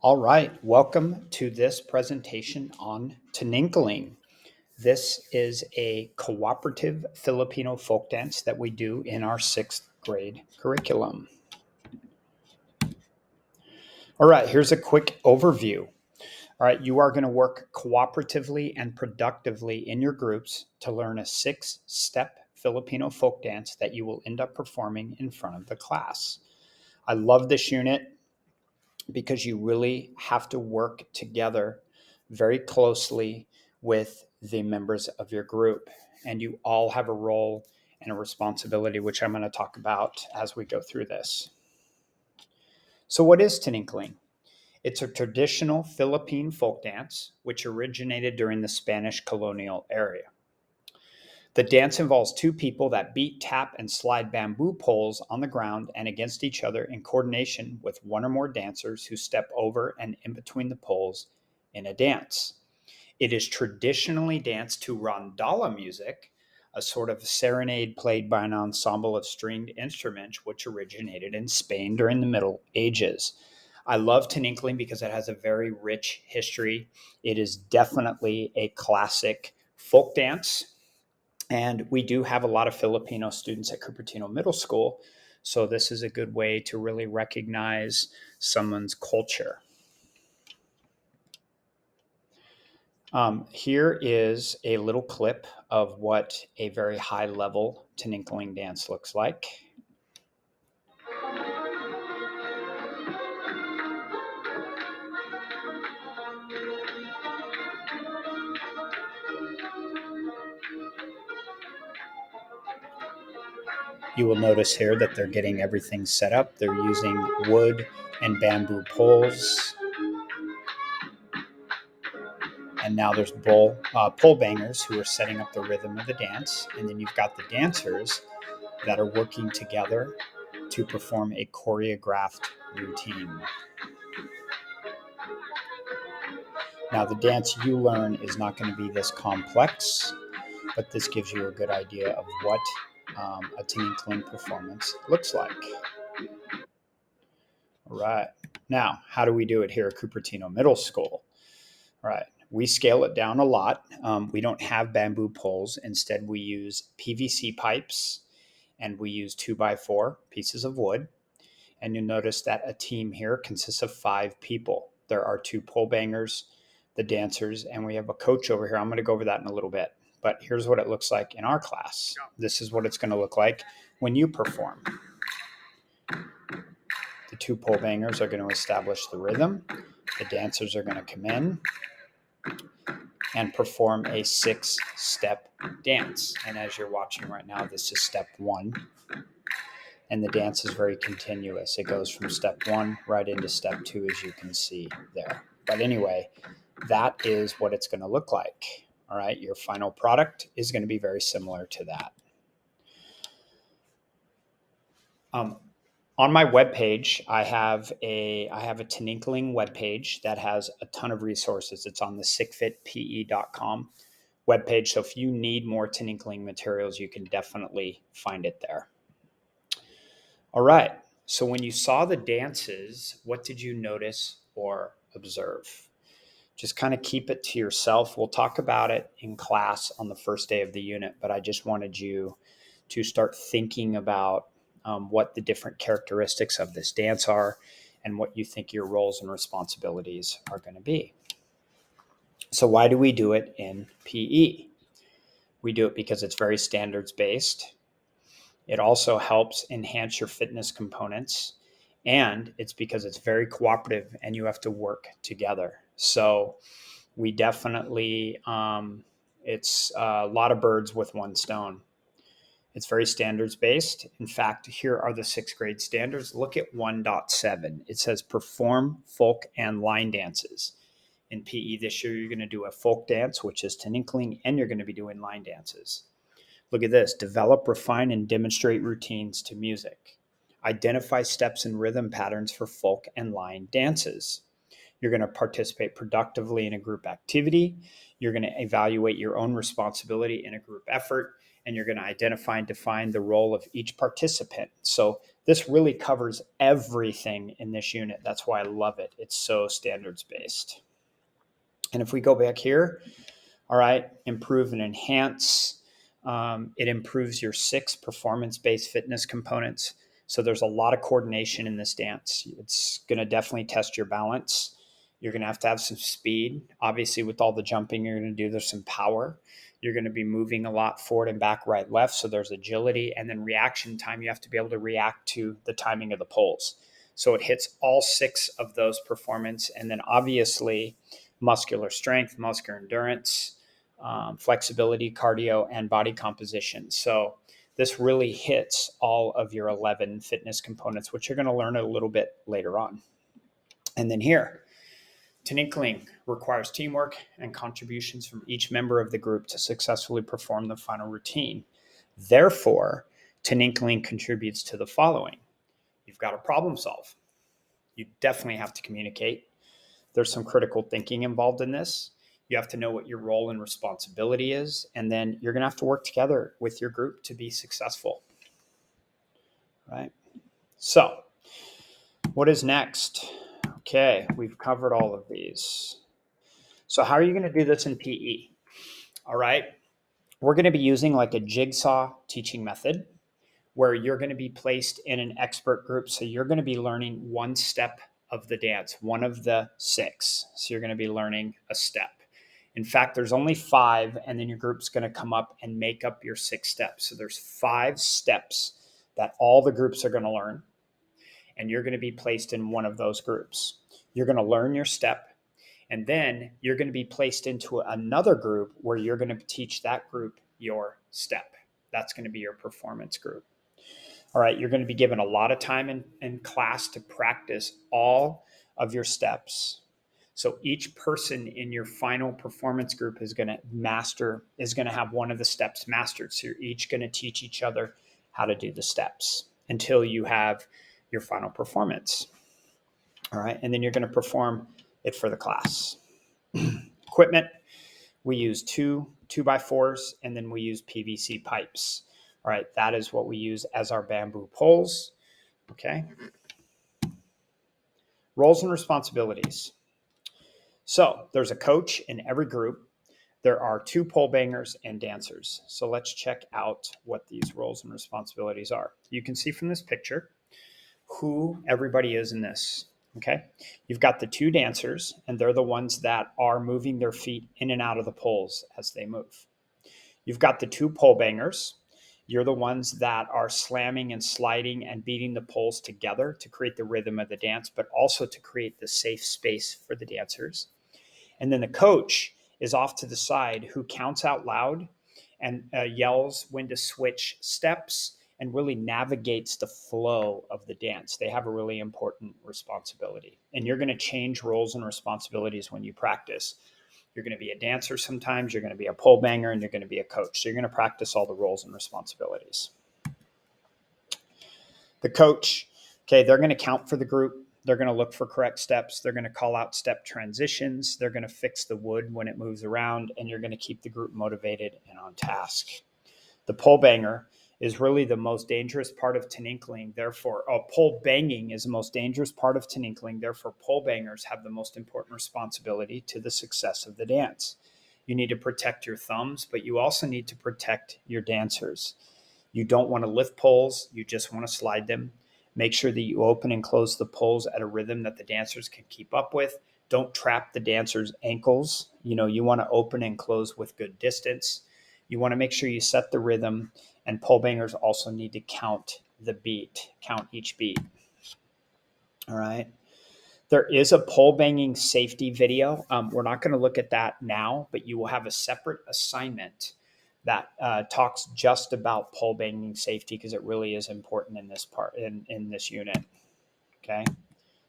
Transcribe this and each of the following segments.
All right, welcome to this presentation on Tinikling. This is a cooperative Filipino folk dance that we do in our sixth grade curriculum. All right, here's a quick overview. All right, you are going to work cooperatively and productively in your groups to learn a 6-step Filipino folk dance that you will end up performing in front of the class. I love this unit because you really have to work together very closely with the members of your group. And you all have a role and a responsibility, which I'm going to talk about as we go through this. So, what is Tinikling? It's a traditional Philippine folk dance which originated during the Spanish colonial era. The dance involves two people that beat, tap, and slide bamboo poles on the ground and against each other in coordination with one or more dancers who step over and in between the poles in a dance. It is traditionally danced to rondalla music, a sort of serenade played by an ensemble of stringed instruments which originated in Spain during the Middle Ages. I love Tinikling because it has a very rich history. It is definitely a classic folk dance, and we do have a lot of Filipino students at Cupertino Middle School. So this is a good way to really recognize someone's culture. Here is a little clip of what a very high level Tinikling dance looks like. You will notice here that they're getting everything set up. They're using wood and bamboo poles. And now there's pole bangers who are setting up the rhythm of the dance. And then you've got the dancers that are working together to perform a choreographed routine. Now, the dance you learn is not going to be this complex, but this gives you a good idea of what a Tinikling performance looks like. All right. Now, how do we do it here at Cupertino Middle School? All right. We scale it down a lot. We don't have bamboo poles. Instead, we use PVC pipes and we use 2x4 pieces of wood. And you'll notice that a team here consists of 5 people. There are 2 pole bangers, the dancers, and we have a coach over here. I'm going to go over that in a little bit. But here's what it looks like in our class. This is what it's going to look like when you perform. The 2 pole bangers are going to establish the rhythm. The dancers are going to come in and perform a 6-step dance. And as you're watching right now, this is step 1. And the dance is very continuous. It goes from step 1 right into step 2, as you can see there. But anyway, that is what it's going to look like. All right, your final product is going to be very similar to that. On my webpage, I have a Tinikling webpage that has a ton of resources. It's on the sickfitpe.com webpage. So if you need more Tinikling materials, you can definitely find it there. All right. So when you saw the dances, what did you notice or observe? Just kind of keep it to yourself. We'll talk about it in class on the first day of the unit, but I just wanted you to start thinking about what the different characteristics of this dance are and what you think your roles and responsibilities are going to be. So why do we do it in PE? We do it because it's very standards based. It also helps enhance your fitness components, and it's because it's very cooperative and you have to work together. So we definitely, it's a lot of birds with one stone. It's very standards based. In fact, here are the 6th grade standards. Look at 1.7. It says perform folk and line dances. In PE this year, you're going to do a folk dance, which is Tinikling, and you're going to be doing line dances. Look at this. Develop, refine, and demonstrate routines to music. Identify steps and rhythm patterns for folk and line dances. You're going to participate productively in a group activity. You're going to evaluate your own responsibility in a group effort, and you're going to identify and define the role of each participant. So This really covers everything in this unit. That's why I love it. It's so standards based. And if we go back here, all right, improve and enhance. It improves your 6 performance-based fitness components. So there's a lot of coordination in this dance. It's going to definitely test your balance. You're going to have some speed. Obviously, with all the jumping you're going to do, there's some power. You're going to be moving a lot forward and back, right, left. So there's agility. And then reaction time, you have to be able to react to the timing of the poles. So it hits all 6 of those performance. And then obviously, muscular strength, muscular endurance, flexibility, cardio, and body composition. So this really hits all of your 11 fitness components, which you're going to learn a little bit later on. And then here, Tinikling requires teamwork and contributions from each member of the group to successfully perform the final routine. Therefore, Tinikling contributes to the following. You've got to problem solve. You definitely have to communicate. There's some critical thinking involved in this. You have to know what your role and responsibility is, and then you're going to have to work together with your group to be successful. Right? So, what is next? Okay, we've covered all of these. So, how are you going to do this in PE? All right, we're going to be using like a jigsaw teaching method where you're going to be placed in an expert group. So, you're going to be learning one step of the dance, one of the 6. So, you're going to be learning a step. In fact, there's only 5, and then your group's going to come up and make up your 6 steps. So there's 5 steps that all the groups are going to learn, and you're going to be placed in one of those groups. You're going to learn your step, and then you're going to be placed into another group where you're going to teach that group your step. That's going to be your performance group. All right, you're going to be given a lot of time in class to practice all of your steps. So each person in your final performance group is going to have one of the steps mastered. So you're each going to teach each other how to do the steps until you have your final performance. All right. And then you're going to perform it for the class. Equipment, we use two 2x4s, and then we use PVC pipes. All right. That is what we use as our bamboo poles. Okay. Roles and responsibilities. So there's a coach in every group. There are 2 pole bangers and dancers. So let's check out what these roles and responsibilities are. You can see from this picture who everybody is in this. Okay. You've got the 2 dancers, and they're the ones that are moving their feet in and out of the poles as they move. You've got the 2 pole bangers. You're the ones that are slamming and sliding and beating the poles together to create the rhythm of the dance, but also to create the safe space for the dancers. And then the coach is off to the side who counts out loud and yells when to switch steps and really navigates the flow of the dance. They have a really important responsibility. And you're going to change roles and responsibilities when you practice. You're going to be a dancer sometimes, you're going to be a pole banger, and you're going to be a coach. So you're going to practice all the roles and responsibilities. The coach, okay, they're going to count for the group. They're going to look for correct steps. They're going to call out step transitions. They're going to fix the wood when it moves around, and you're going to keep the group motivated and on task. The pole banger is really the most dangerous part of Tinikling. Therefore, pole banging is the most dangerous part of Tinikling. Therefore, pole bangers have the most important responsibility to the success of the dance. You need to protect your thumbs, but you also need to protect your dancers. You don't want to lift poles. You just want to slide them. Make sure that you open and close the poles at a rhythm that the dancers can keep up with. Don't trap the dancers' ankles. You want to open and close with good distance. You want to make sure you set the rhythm, and pole bangers also need to count each beat. All right. There is a pole banging safety video. We're not going to look at that now, but you will have a separate assignment that talks just about pole banging safety because it really is important in this part in this unit. Okay.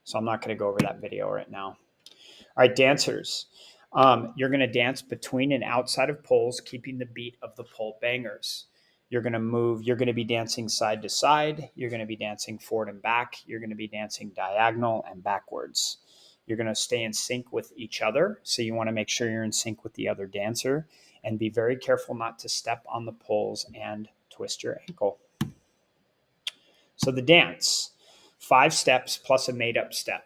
So I'm not going to go over that video right now. All right, dancers. You're going to dance between and outside of poles, keeping the beat of the pole bangers. You're going to move. You're going to be dancing side to side. You're going to be dancing forward and back. You're going to be dancing diagonal and backwards. You're going to stay in sync with each other. So you want to make sure you're in sync with the other dancer and be very careful not to step on the poles and twist your ankle. So the dance, 5 steps plus a made up step.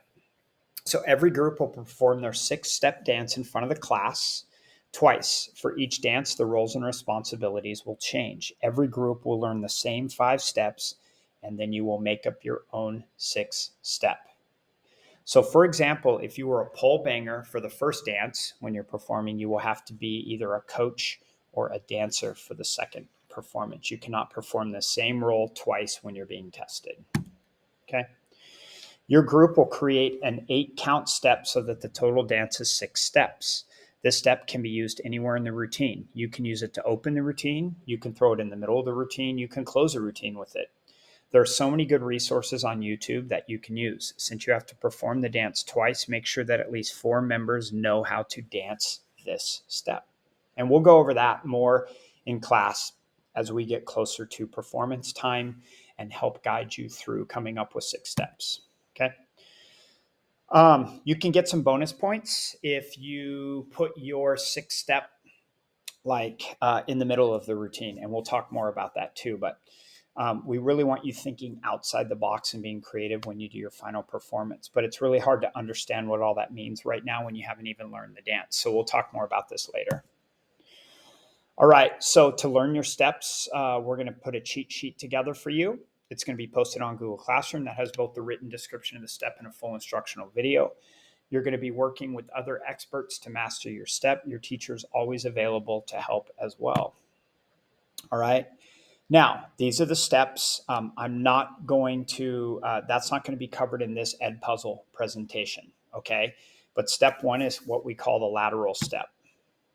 So every group will perform their 6-step dance in front of the class twice. For each dance, the roles and responsibilities will change. Every group will learn the same 5 steps, and then you will make up your own 6th step. So, for example, if you were a pole banger for the first dance when you're performing, you will have to be either a coach or a dancer for the second performance. You cannot perform the same role twice when you're being tested. Okay. Your group will create an 8-count step so that the total dance is 6 steps. This step can be used anywhere in the routine. You can use it to open the routine. You can throw it in the middle of the routine. You can close a routine with it. There are so many good resources on YouTube that you can use. Since you have to perform the dance twice, make sure that at least 4 members know how to dance this step. And we'll go over that more in class as we get closer to performance time and help guide you through coming up with 6 steps. Okay. You can get some bonus points if you put your 6th step in the middle of the routine, and we'll talk more about that too. But we really want you thinking outside the box and being creative when you do your final performance. But it's really hard to understand what all that means right now when you haven't even learned the dance. So we'll talk more about this later. All right, so to learn your steps, we're going to put a cheat sheet together for you. It's going to be posted on Google Classroom that has both the written description of the step and a full instructional video. You're going to be working with other experts to master your step. Your teacher is always available to help as well. All right. Now, these are the steps. I'm not going to, that's not going to be covered in this Ed Puzzle presentation. Okay. But step 1 is what we call the lateral step.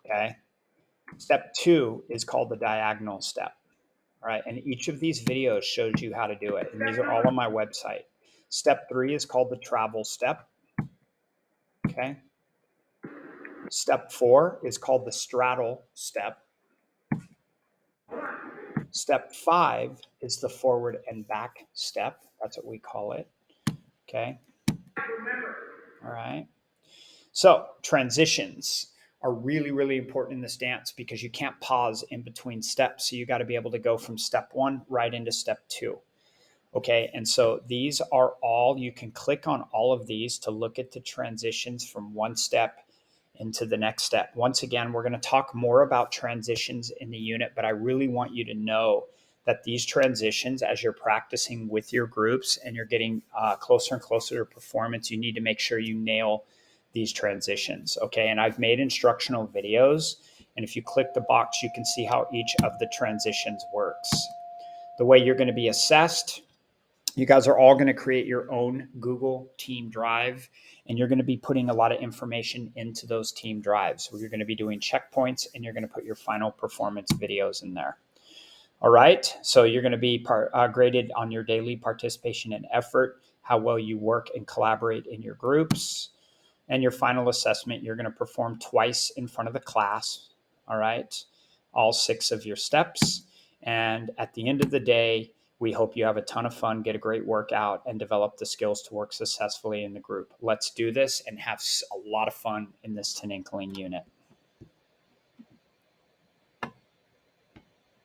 Okay. Step 2 is called the diagonal step. All right. And each of these videos shows you how to do it. And these are all on my website. Step 3 is called the travel step. Okay. Step 4 is called the straddle step. Step 5 is the forward and back step. That's what we call it. Okay. All right. So transitions are really, really important in this dance because you can't pause in between steps. So you got to be able to go from step 1 right into step 2. Okay. And so these are all, you can click on all of these to look at the transitions from one step into the next step. Once again, we're going to talk more about transitions in the unit, but I really want you to know that these transitions, as you're practicing with your groups and you're getting closer and closer to performance, you need to make sure you nail these transitions. Okay. And I've made instructional videos. And if you click the box, you can see how each of the transitions works. The way you're going to be assessed, you guys are all going to create your own Google Team Drive, and you're going to be putting a lot of information into those team drives. So you're going to be doing checkpoints, and you're going to put your final performance videos in there. All right. So you're going to be graded on your daily participation and effort, how well you work and collaborate in your groups. And your final assessment, you're going to perform twice in front of the class. All right. All 6 of your steps. And at the end of the day, we hope you have a ton of fun, get a great workout, and develop the skills to work successfully in the group. Let's do this and have a lot of fun in this Tinikling unit.